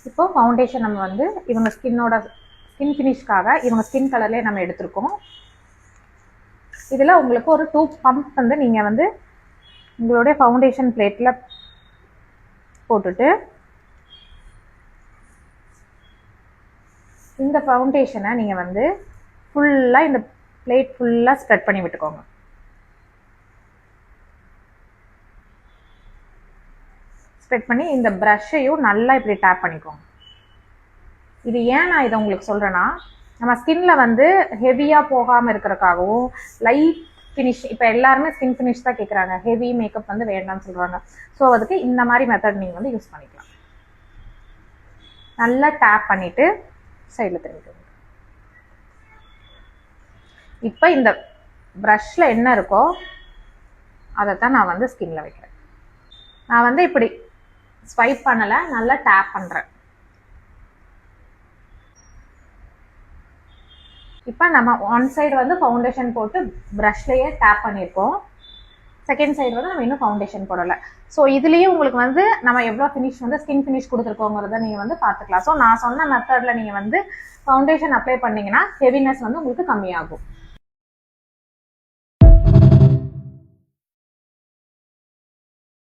இப்போ ஃபவுண்டேஷன் நம்ம வந்து இவங்க ஸ்கின் ஃபினிஷ்காக இவங்க ஸ்கின் கலர்லேயே நம்ம எடுத்திருக்கோம். இதில் உங்களுக்கு ஒரு 2 பம்ப் வந்து நீங்கள் வந்து உங்களுடைய ஃபவுண்டேஷன் பிளேட்டில் போட்டுட்டு இந்த ஃபவுண்டேஷனை நீங்கள் வந்து ஃபுல்லாக இந்த பிளேட் ஃபுல்லாக ஸ்ப்ரெட் பண்ணி விட்டுக்கோங்க. ஸ்ப்ரெட் பண்ணி இந்த ப்ரஷ்ஷையும் நல்லா இப்படி டேப் பண்ணிக்கோங்க. இது ஏன் நான் இதை உங்களுக்கு சொல்கிறேன்னா, நம்ம ஸ்கின்ல வந்து ஹெவியாக போகாமல் இருக்கிறதுக்காகவும் லைட் ஃபினிஷ், இப்போ எல்லாருமே ஸ்கின் ஃபினிஷ் தான் கேட்குறாங்க, ஹெவி மேக்கப் வந்து வேண்டாம்னு சொல்கிறாங்க. ஸோ அதுக்கு இந்த மாதிரி மெத்தட் நீங்கள் வந்து யூஸ் பண்ணிக்கலாம். நல்லா டேப் பண்ணிவிட்டு சைடில் திரும்பிக்கோங்க. இப்போ இந்த ப்ரஷ்ஷில் என்ன இருக்கோ அதை தான் நான் வந்து ஸ்கின்ல வைக்கிறேன். நான் வந்து இப்படி ஸ்வைப் பண்ணலை, நல்லா டேப் பண்ணுறேன். இப்போ நம்ம ஒன் சைடு வந்து ஃபவுண்டேஷன் போட்டு ப்ரஷ்லேயே டேப் பண்ணியிருக்கோம். செகண்ட் சைடு வந்து நம்ம இன்னும் ஃபவுண்டேஷன் போடலை. ஸோ இதுலேயும் உங்களுக்கு வந்து நம்ம எவ்வளோ ஃபினிஷ் வந்து ஸ்கின் ஃபினிஷ் கொடுத்துருக்கோங்கிறத நீங்கள் வந்து பார்த்துக்கலாம். ஸோ நான் சொன்ன மெத்தடில் நீங்கள் வந்து ஃபவுண்டேஷன் அப்ளை பண்ணிங்கன்னா ஹெவினஸ் வந்து உங்களுக்கு கம்மியாகும்.